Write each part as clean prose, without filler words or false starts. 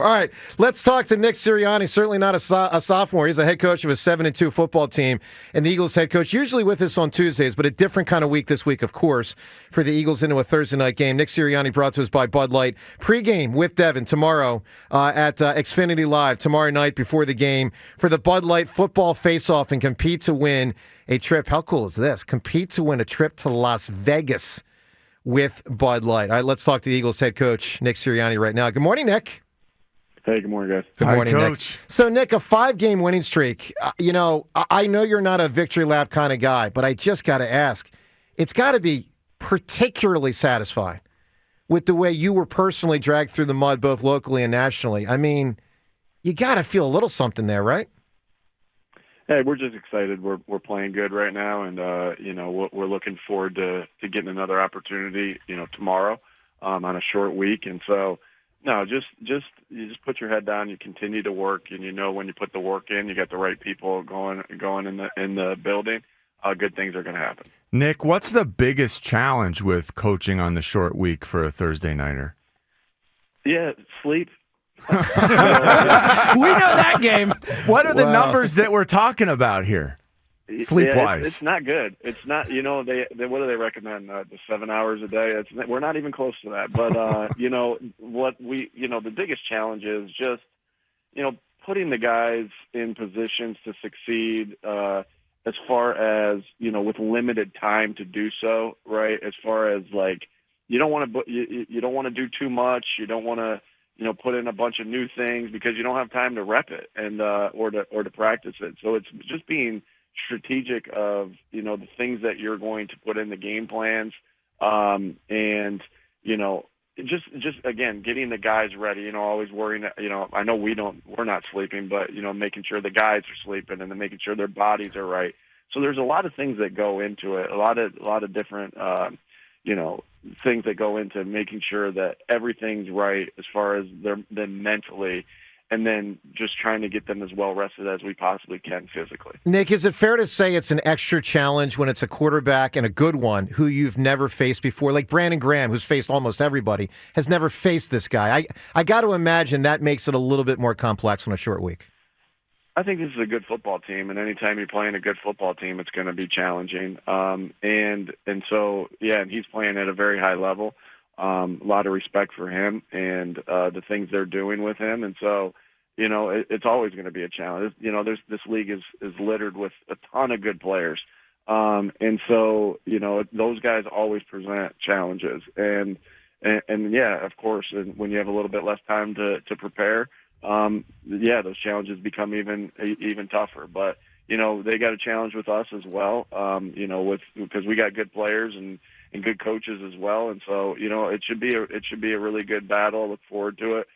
All right, let's talk to Nick Sirianni. Certainly not a sophomore. He's a head coach of a 7-2 football team, and the Eagles head coach, usually with us on Tuesdays, but a different kind of week this week, of course, for the Eagles into a Thursday night game. Nick Sirianni brought to us by Bud Light. Pre-game with Devin tomorrow at Xfinity Live, tomorrow night before the game, for the Bud Light football face-off and compete to win a trip. How cool is this? Compete to win a trip to Las Vegas with Bud Light. All right, let's talk to the Eagles head coach, Nick Sirianni, right now. Good morning, Nick. Hey, good morning, guys. Good morning, Hi, Coach. Nick. So, Nick, a 5-game winning streak. I know you're not a victory lap kind of guy, but I just got to ask. It's got to be particularly satisfying with the way you were personally dragged through the mud, both locally and nationally. I mean, you got to feel a little something there, right? Hey, we're just excited. We're playing good right now, and we're looking forward to getting another opportunity, tomorrow on a short week, and so. No, you just put your head down. You continue to work, and when you put the work in, you got the right people going in the building. Good things are going to happen. Nick, what's the biggest challenge with coaching on the short week for a Thursday nighter? Yeah, sleep. We know that game. What are the numbers that we're talking about here? Sleep-wise. It's not good. It's not, they what do they recommend? The 7 hours a day? We're not even close to that. But, the biggest challenge is just, putting the guys in positions to succeed as far as, with limited time to do so, right? As far as, you don't want to do too much. You don't want to, put in a bunch of new things because you don't have time to rep it and or to practice it. So it's just being strategic of the things that you're going to put in the game plans, and just again getting the guys ready. Always worrying. I know we're not sleeping, but making sure the guys are sleeping and then making sure their bodies are right. So there's a lot of things that go into it. A lot of different things that go into making sure that everything's right as far as them mentally. And then just trying to get them as well rested as we possibly can physically. Nick, is it fair to say it's an extra challenge when it's a quarterback and a good one who you've never faced before? Like Brandon Graham, who's faced almost everybody, has never faced this guy. I got to imagine that makes it a little bit more complex on a short week. I think this is a good football team, and anytime you're playing a good football team, it's going to be challenging. And he's playing at a very high level. A lot of respect for him and the things they're doing with him. And so, it's always going to be a challenge. This league is littered with a ton of good players. And so, those guys always present challenges. And yeah, of course, and when you have a little bit less time to prepare, those challenges become even tougher. But, they got a challenge with us as well, because we got good players and good coaches as well, and so it should be a really good battle. I look forward to it.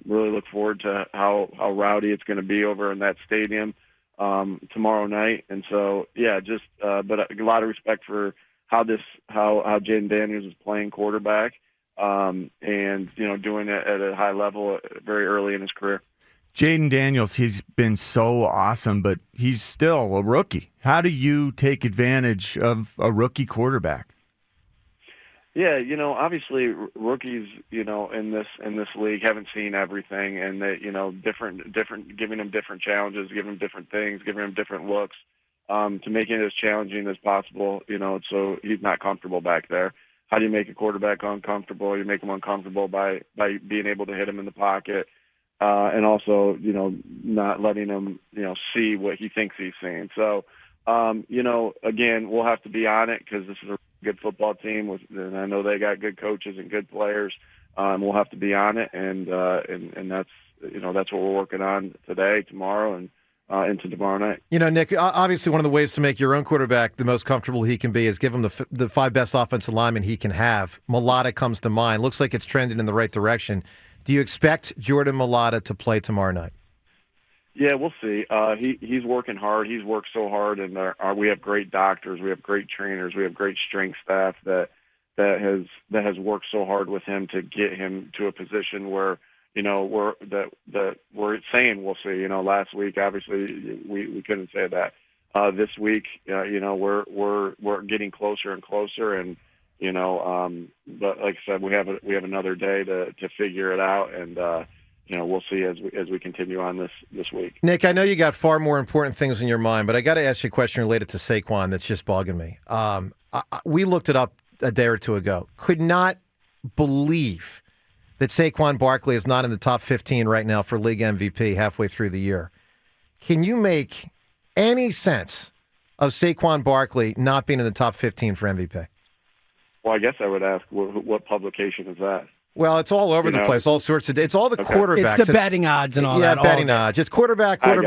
Really look forward to how rowdy it's going to be over in that stadium tomorrow night. And so but a lot of respect for how Jayden Daniels is playing quarterback, and doing it at a high level very early in his career. Jayden Daniels, he's been so awesome, but he's still a rookie. How do you take advantage of a rookie quarterback? Yeah, obviously rookies, in this league haven't seen everything, and they, different, giving them different challenges, giving them different things, giving them different looks, to make it as challenging as possible, so he's not comfortable back there. How do you make a quarterback uncomfortable? You make him uncomfortable by being able to hit him in the pocket, and also, not letting him, see what he thinks he's seeing. So, again, we'll have to be on it because this is a good football team, and I know they got good coaches and good players. We'll have to be on it, and that's that's what we're working on today, tomorrow, and into tomorrow night. Nick, obviously one of the ways to make your own quarterback the most comfortable he can be is give him the 5 best offensive linemen he can have. Mulata comes to mind. Looks like it's trending in the right direction. Do you expect Jordan Mulata to play tomorrow night? Yeah, we'll see. He's working hard. He's worked so hard, and we have great doctors, we have great trainers, we have great strength staff that has worked so hard with him to get him to a position where we're saying we'll see. Last week obviously we couldn't say that. This week, we're getting closer and closer, and but like I said, we have another day to figure it out, and we'll see as we continue on this week. Nick, I know you got far more important things in your mind, but I got to ask you a question related to Saquon that's just bugging me. We looked it up a day or two ago. Could not believe that Saquon Barkley is not in the top 15 right now for league MVP halfway through the year. Can you make any sense of Saquon Barkley not being in the top 15 for MVP? Well, I guess I would ask, what publication is that? Well, it's all over the place, all sorts of. It's all the quarterbacks. It's the betting odds and all that. Yeah, betting odds. It's quarterback. Gotcha.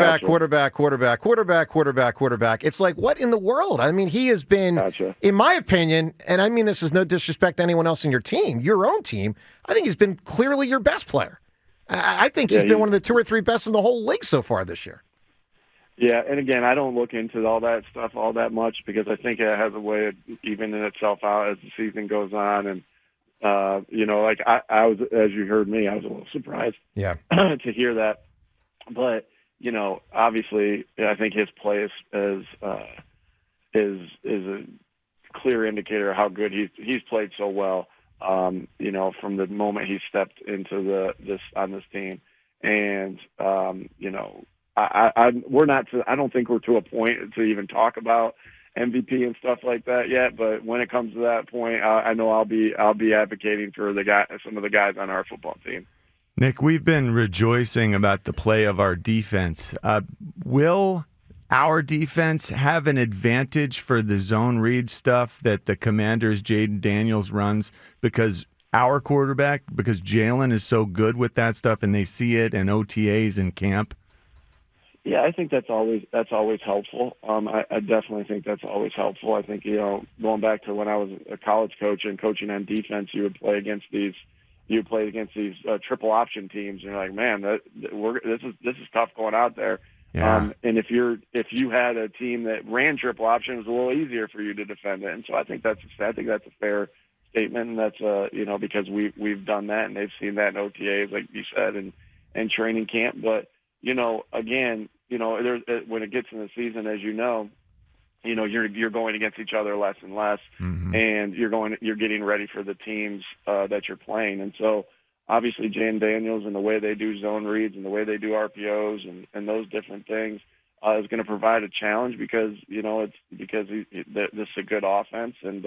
It's like, what in the world? I mean, he has been, Gotcha. in my opinion, and I mean this is no disrespect to anyone else in your team, your own team, I think he's been clearly your best player. I think he's been one of the 2 or 3 best in the whole league so far this year. Yeah, and again, I don't look into all that stuff all that much because I think it has a way of evening itself out as the season goes on. And, like I was, as you heard me, I was a little surprised to hear that. But, obviously, I think his play is a clear indicator of how good he's played so well, from the moment he stepped into on this team. And, I don't think we're to a point to even talk about MVP and stuff like that yet. But when it comes to that point, I know I'll be advocating for some of the guys on our football team. Nick, we've been rejoicing about the play of our defense. Will our defense have an advantage for the zone read stuff that the Commanders' Jayden Daniels runs because Jalen is so good with that stuff and they see it in OTAs and camp? Yeah, I think that's always helpful. I definitely think that's always helpful. I think going back to when I was a college coach and coaching on defense, you would play against these triple option teams, and you're like, man, this is tough going out there. Yeah. And if you had a team that ran triple option, it was a little easier for you to defend it. And so I think that's a fair statement, and that's because we've done that and they've seen that in OTAs, like you said, and training camp, but. Again, when it gets in the season, as you're going against each other less and less, and you're getting ready for the teams that you're playing. And so, obviously, Jayden Daniels and the way they do zone reads and the way they do RPOs and those different things is going to provide a challenge because this is a good offense, and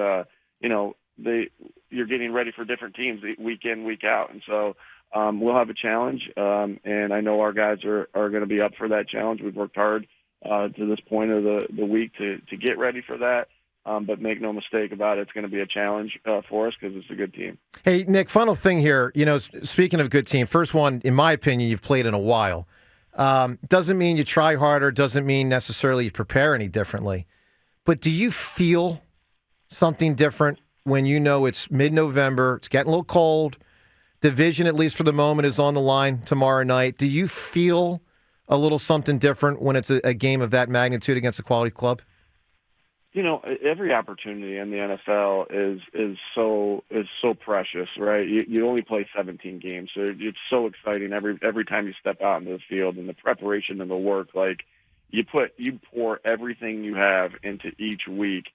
you're getting ready for different teams week in, week out, and so. We'll have a challenge, and I know our guys are going to be up for that challenge. We've worked hard to this point of the week to get ready for that, but make no mistake about it, it's going to be a challenge for us because it's a good team. Hey, Nick, final thing here. Speaking of good team, first one, in my opinion, you've played in a while. Doesn't mean you try harder, doesn't mean necessarily you prepare any differently, but do you feel something different when it's mid-November, it's getting a little cold, division, at least for the moment, is on the line tomorrow night. Do you feel a little something different when it's a game of that magnitude against a quality club? Every opportunity in the NFL is so precious, right? You only play 17 games, so it's so exciting every time you step out into the field, and the preparation and the work. Like you pour everything you have into each week,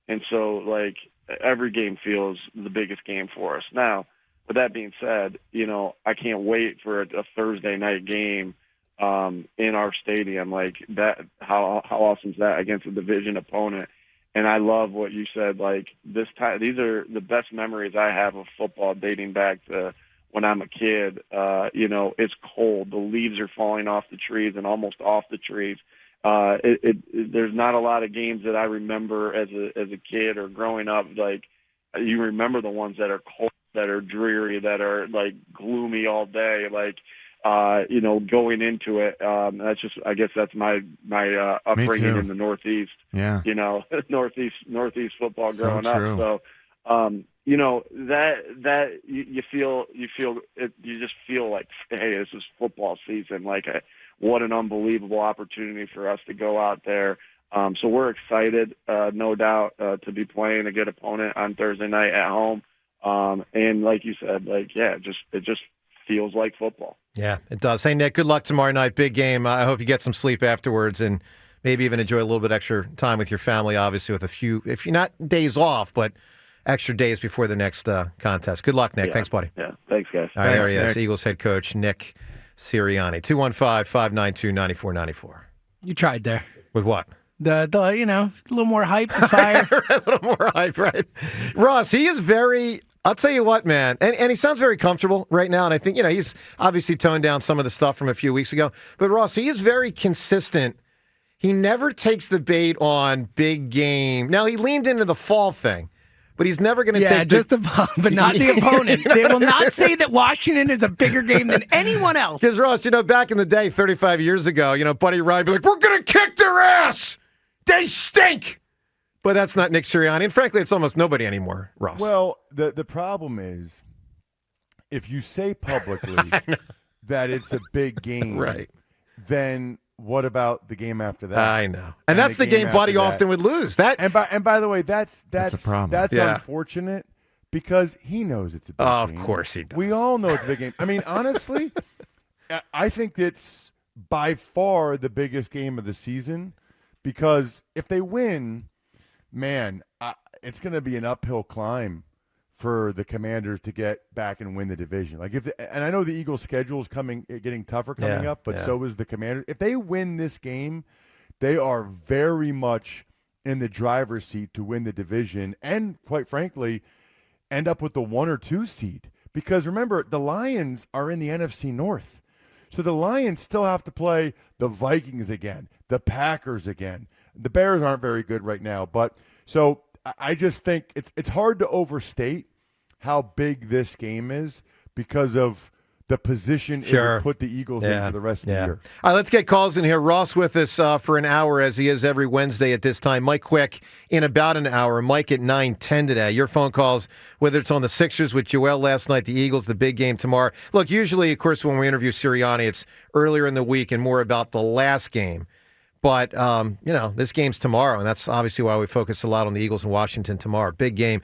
and so like every game feels the biggest game for us now. With that being said, I can't wait for a Thursday night game in our stadium like that. How awesome is that against a division opponent? And I love what you said. Like this time, these are the best memories I have of football dating back to when I'm a kid. It's cold. The leaves are falling off the trees and almost off the trees. There's not a lot of games that I remember as a kid or growing up. Like you remember the ones that are cold, that are dreary, that are like gloomy all day, like going into it. That's just, I guess that's my upbringing in the Northeast. Yeah. Northeast football growing true. up. So that you feel it, you just feel like, hey, this is football season. Like what an unbelievable opportunity for us to go out there. So we're excited, no doubt, to be playing a good opponent on Thursday night at home. And like you said, it just feels like football. Yeah, it does. Hey, Nick, good luck tomorrow night. Big game. I hope you get some sleep afterwards and maybe even enjoy a little bit extra time with your family, obviously, with a few, if you're not days off, but extra days before the next contest. Good luck, Nick. Yeah. Thanks, buddy. Yeah, thanks, guys. All right, Thanks, there he is, Nick. Eagles head coach Nick Sirianni. 215-592-9494. You tried there. With what? The a little more hype, the fire. A little more hype, right? Ross, he is very, I'll tell you what, man, and he sounds very comfortable right now, and I think, he's obviously toned down some of the stuff from a few weeks ago, but Ross, he is very consistent. He never takes the bait on big game. Now, he leaned into the fall thing, but he's never going to take just the but not the opponent. They will not say that Washington is a bigger game than anyone else. Because, Ross, back in the day, 35 years ago, Buddy Ryan would be like, we're going to kick their ass! They stink! But that's not Nick Sirianni, and frankly, it's almost nobody anymore, Ross. Well, the problem is, if you say publicly that it's a big game, right, then what about the game after that? I know, and that's the game Buddy often would lose. That and by the way, that's a problem. That's unfortunate because he knows it's a big game. Of course he does. We all know it's a big game. I mean, honestly, I think it's by far the biggest game of the season because if they win, man, it's going to be an uphill climb for the Commanders to get back and win the division. And I know the Eagles' schedule is getting tougher coming up, but so is the Commanders. If they win this game, they are very much in the driver's seat to win the division and, quite frankly, end up with the 1 or 2 seed. Because remember, the Lions are in the NFC North. So the Lions still have to play the Vikings again, the Packers again. The Bears aren't very good right now, but so I just think it's hard to overstate how big this game is because of the position it would put the Eagles in for the rest of the year. All right, let's get calls in here. Ross with us for an hour, as he is every Wednesday at this time. Mike Quick in about an hour. Mike at 9:10 today. Your phone calls, whether it's on the Sixers with Joel last night, the Eagles, the big game tomorrow. Look, usually, of course, when we interview Sirianni, it's earlier in the week and more about the last game. But, this game's tomorrow, and that's obviously why we focus a lot on the Eagles and Washington tomorrow. Big game.